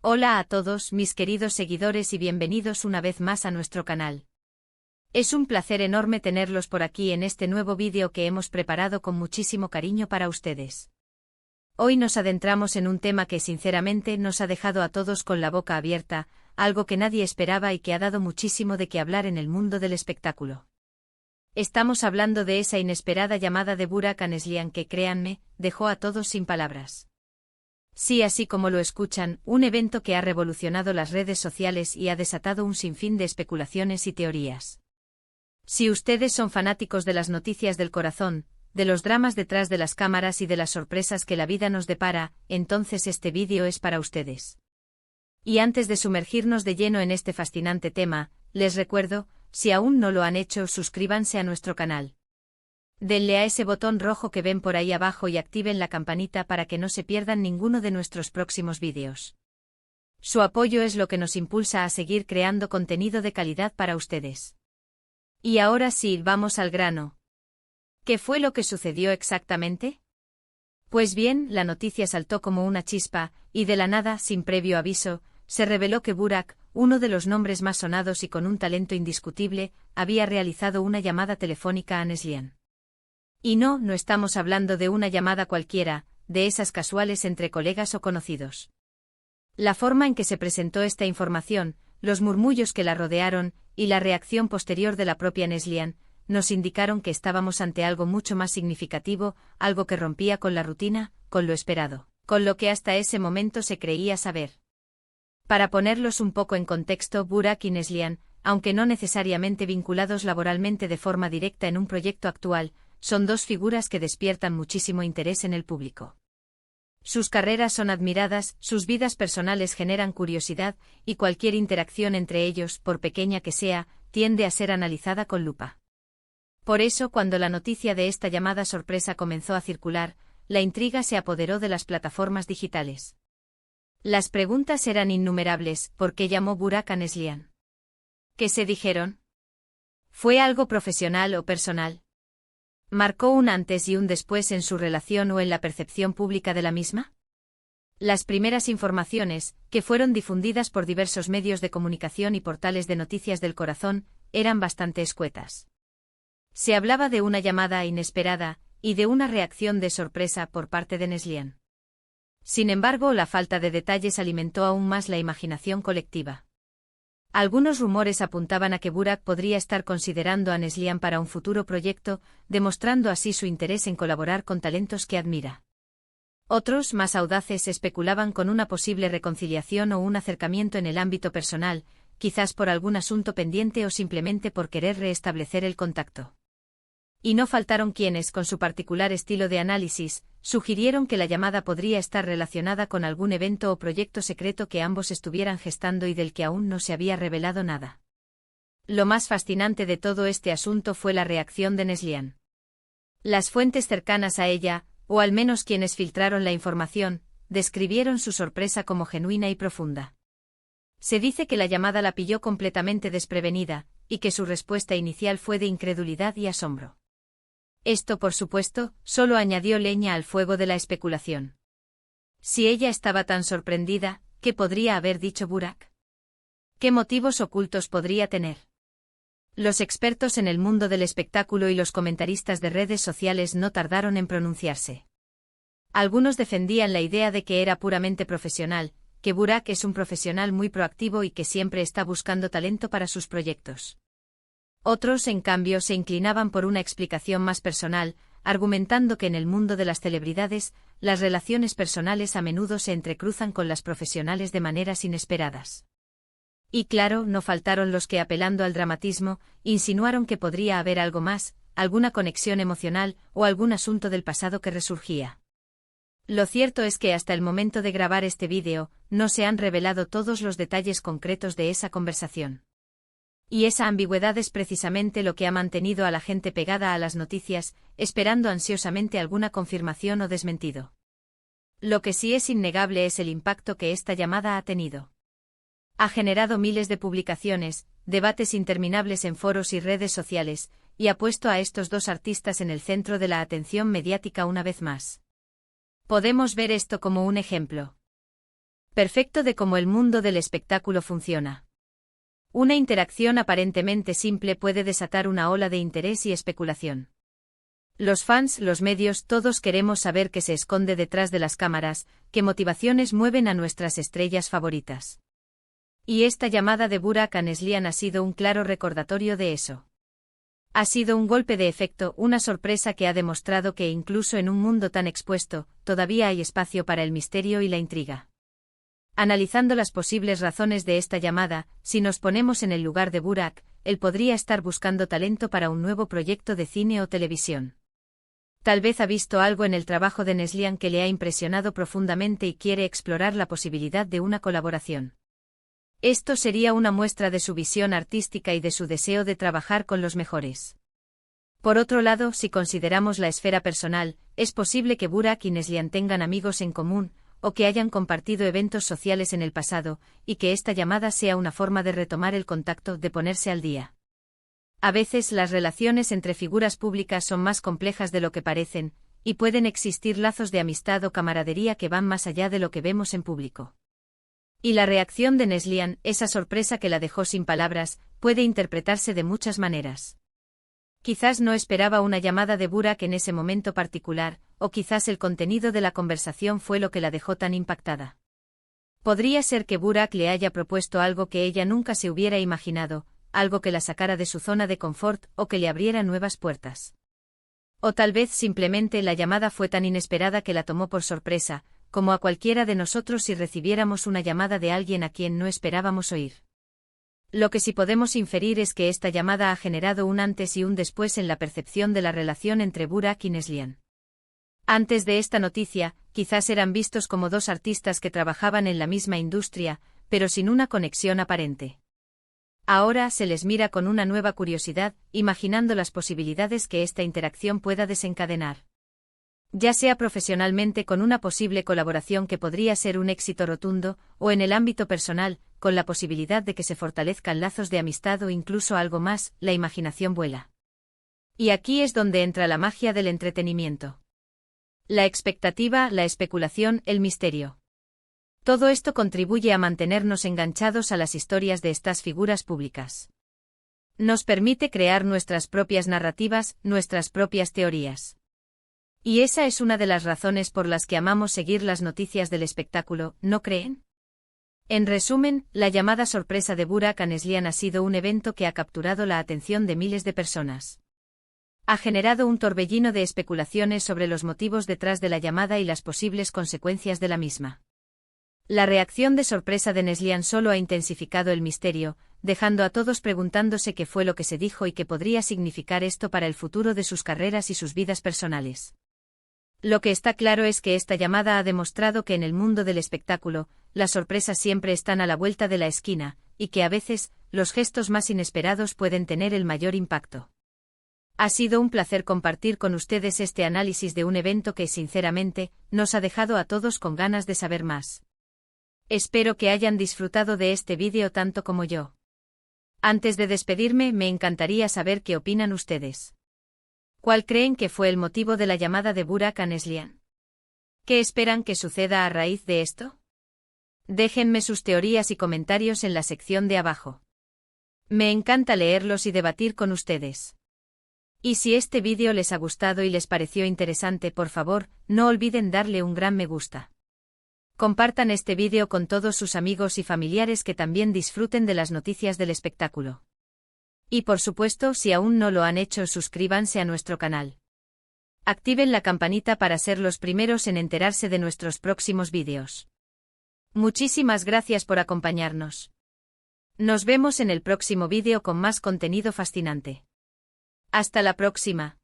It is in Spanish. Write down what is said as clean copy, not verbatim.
Hola a todos mis queridos seguidores y bienvenidos una vez más a nuestro canal. Es un placer enorme tenerlos por aquí en este nuevo vídeo que hemos preparado con muchísimo cariño para ustedes. Hoy nos adentramos en un tema que sinceramente nos ha dejado a todos con la boca abierta, algo que nadie esperaba y que ha dado muchísimo de qué hablar en el mundo del espectáculo. Estamos hablando de esa inesperada llamada de Burak Anezlian que, créanme, dejó a todos sin palabras. Sí, así como lo escuchan, un evento que ha revolucionado las redes sociales y ha desatado un sinfín de especulaciones y teorías. Si ustedes son fanáticos de las noticias del corazón, de los dramas detrás de las cámaras y de las sorpresas que la vida nos depara, entonces este vídeo es para ustedes. Y antes de sumergirnos de lleno en este fascinante tema, les recuerdo, si aún no lo han hecho, suscríbanse a nuestro canal. Denle a ese botón rojo que ven por ahí abajo y activen la campanita para que no se pierdan ninguno de nuestros próximos vídeos. Su apoyo es lo que nos impulsa a seguir creando contenido de calidad para ustedes. Y ahora sí, vamos al grano. ¿Qué fue lo que sucedió exactamente? Pues bien, la noticia saltó como una chispa, y de la nada, sin previo aviso, se reveló que Burak, uno de los nombres más sonados y con un talento indiscutible, había realizado una llamada telefónica a Anezlian. Y no estamos hablando de una llamada cualquiera, de esas casuales entre colegas o conocidos. La forma en que se presentó esta información, los murmullos que la rodearon, y la reacción posterior de la propia Anezlian, nos indicaron que estábamos ante algo mucho más significativo, algo que rompía con la rutina, con lo esperado, con lo que hasta ese momento se creía saber. Para ponerlos un poco en contexto, Burak y Anezlian, aunque no necesariamente vinculados laboralmente de forma directa en un proyecto actual, son dos figuras que despiertan muchísimo interés en el público. Sus carreras son admiradas, sus vidas personales generan curiosidad, y cualquier interacción entre ellos, por pequeña que sea, tiende a ser analizada con lupa. Por eso, cuando la noticia de esta llamada sorpresa comenzó a circular, la intriga se apoderó de las plataformas digitales. Las preguntas eran innumerables. ¿Por qué llamó Burak Anezlian? ¿Qué se dijeron? ¿Fue algo profesional o personal? ¿Marcó un antes y un después en su relación o en la percepción pública de la misma? Las primeras informaciones, que fueron difundidas por diversos medios de comunicación y portales de noticias del corazón, eran bastante escuetas. Se hablaba de una llamada inesperada, y de una reacción de sorpresa por parte de Anezlian. Sin embargo, la falta de detalles alimentó aún más la imaginación colectiva. Algunos rumores apuntaban a que Burak podría estar considerando a Anezlian para un futuro proyecto, demostrando así su interés en colaborar con talentos que admira. Otros, más audaces, especulaban con una posible reconciliación o un acercamiento en el ámbito personal, quizás por algún asunto pendiente o simplemente por querer restablecer el contacto. Y no faltaron quienes, con su particular estilo de análisis, sugirieron que la llamada podría estar relacionada con algún evento o proyecto secreto que ambos estuvieran gestando y del que aún no se había revelado nada. Lo más fascinante de todo este asunto fue la reacción de Anezlian. Las fuentes cercanas a ella, o al menos quienes filtraron la información, describieron su sorpresa como genuina y profunda. Se dice que la llamada la pilló completamente desprevenida, y que su respuesta inicial fue de incredulidad y asombro. Esto, por supuesto, solo añadió leña al fuego de la especulación. Si ella estaba tan sorprendida, ¿qué podría haber dicho Burak? ¿Qué motivos ocultos podría tener? Los expertos en el mundo del espectáculo y los comentaristas de redes sociales no tardaron en pronunciarse. Algunos defendían la idea de que era puramente profesional, que Burak es un profesional muy proactivo y que siempre está buscando talento para sus proyectos. Otros, en cambio, se inclinaban por una explicación más personal, argumentando que en el mundo de las celebridades, las relaciones personales a menudo se entrecruzan con las profesionales de maneras inesperadas. Y claro, no faltaron los que, apelando al dramatismo, insinuaron que podría haber algo más, alguna conexión emocional o algún asunto del pasado que resurgía. Lo cierto es que hasta el momento de grabar este vídeo, no se han revelado todos los detalles concretos de esa conversación. Y esa ambigüedad es precisamente lo que ha mantenido a la gente pegada a las noticias, esperando ansiosamente alguna confirmación o desmentido. Lo que sí es innegable es el impacto que esta llamada ha tenido. Ha generado miles de publicaciones, debates interminables en foros y redes sociales, y ha puesto a estos dos artistas en el centro de la atención mediática una vez más. Podemos ver esto como un ejemplo. Perfecto de cómo el mundo del espectáculo funciona. Una interacción aparentemente simple puede desatar una ola de interés y especulación. Los fans, los medios, todos queremos saber qué se esconde detrás de las cámaras, qué motivaciones mueven a nuestras estrellas favoritas. Y esta llamada de Burak Anneslian ha sido un claro recordatorio de eso. Ha sido un golpe de efecto, una sorpresa que ha demostrado que incluso en un mundo tan expuesto, todavía hay espacio para el misterio y la intriga. Analizando las posibles razones de esta llamada, si nos ponemos en el lugar de Burak, él podría estar buscando talento para un nuevo proyecto de cine o televisión. Tal vez ha visto algo en el trabajo de Neslian que le ha impresionado profundamente y quiere explorar la posibilidad de una colaboración. Esto sería una muestra de su visión artística y de su deseo de trabajar con los mejores. Por otro lado, si consideramos la esfera personal, es posible que Burak y Neslian tengan amigos en común, o que hayan compartido eventos sociales en el pasado, y que esta llamada sea una forma de retomar el contacto, de ponerse al día. A veces las relaciones entre figuras públicas son más complejas de lo que parecen, y pueden existir lazos de amistad o camaradería que van más allá de lo que vemos en público. Y la reacción de Neslian, esa sorpresa que la dejó sin palabras, puede interpretarse de muchas maneras. Quizás no esperaba una llamada de Burak en ese momento particular, o quizás el contenido de la conversación fue lo que la dejó tan impactada. Podría ser que Burak le haya propuesto algo que ella nunca se hubiera imaginado, algo que la sacara de su zona de confort o que le abriera nuevas puertas. O tal vez simplemente la llamada fue tan inesperada que la tomó por sorpresa, como a cualquiera de nosotros si recibiéramos una llamada de alguien a quien no esperábamos oír. Lo que sí podemos inferir es que esta llamada ha generado un antes y un después en la percepción de la relación entre Burak y Neslian. Antes de esta noticia, quizás eran vistos como dos artistas que trabajaban en la misma industria, pero sin una conexión aparente. Ahora se les mira con una nueva curiosidad, imaginando las posibilidades que esta interacción pueda desencadenar. Ya sea profesionalmente con una posible colaboración que podría ser un éxito rotundo, o en el ámbito personal, con la posibilidad de que se fortalezcan lazos de amistad o incluso algo más, la imaginación vuela. Y aquí es donde entra la magia del entretenimiento. La expectativa, la especulación, el misterio. Todo esto contribuye a mantenernos enganchados a las historias de estas figuras públicas. Nos permite crear nuestras propias narrativas, nuestras propias teorías. Y esa es una de las razones por las que amamos seguir las noticias del espectáculo, ¿no creen? En resumen, la llamada sorpresa de Burak Anneslian ha sido un evento que ha capturado la atención de miles de personas. Ha generado un torbellino de especulaciones sobre los motivos detrás de la llamada y las posibles consecuencias de la misma. La reacción de sorpresa de Neslian solo ha intensificado el misterio, dejando a todos preguntándose qué fue lo que se dijo y qué podría significar esto para el futuro de sus carreras y sus vidas personales. Lo que está claro es que esta llamada ha demostrado que en el mundo del espectáculo, las sorpresas siempre están a la vuelta de la esquina, y que a veces, los gestos más inesperados pueden tener el mayor impacto. Ha sido un placer compartir con ustedes este análisis de un evento que, sinceramente, nos ha dejado a todos con ganas de saber más. Espero que hayan disfrutado de este vídeo tanto como yo. Antes de despedirme, me encantaría saber qué opinan ustedes. ¿Cuál creen que fue el motivo de la llamada de Burak Anneslian? ¿Qué esperan que suceda a raíz de esto? Déjenme sus teorías y comentarios en la sección de abajo. Me encanta leerlos y debatir con ustedes. Y si este vídeo les ha gustado y les pareció interesante, por favor, no olviden darle un gran me gusta. Compartan este vídeo con todos sus amigos y familiares que también disfruten de las noticias del espectáculo. Y por supuesto, si aún no lo han hecho, suscríbanse a nuestro canal. Activen la campanita para ser los primeros en enterarse de nuestros próximos vídeos. Muchísimas gracias por acompañarnos. Nos vemos en el próximo vídeo con más contenido fascinante. Hasta la próxima.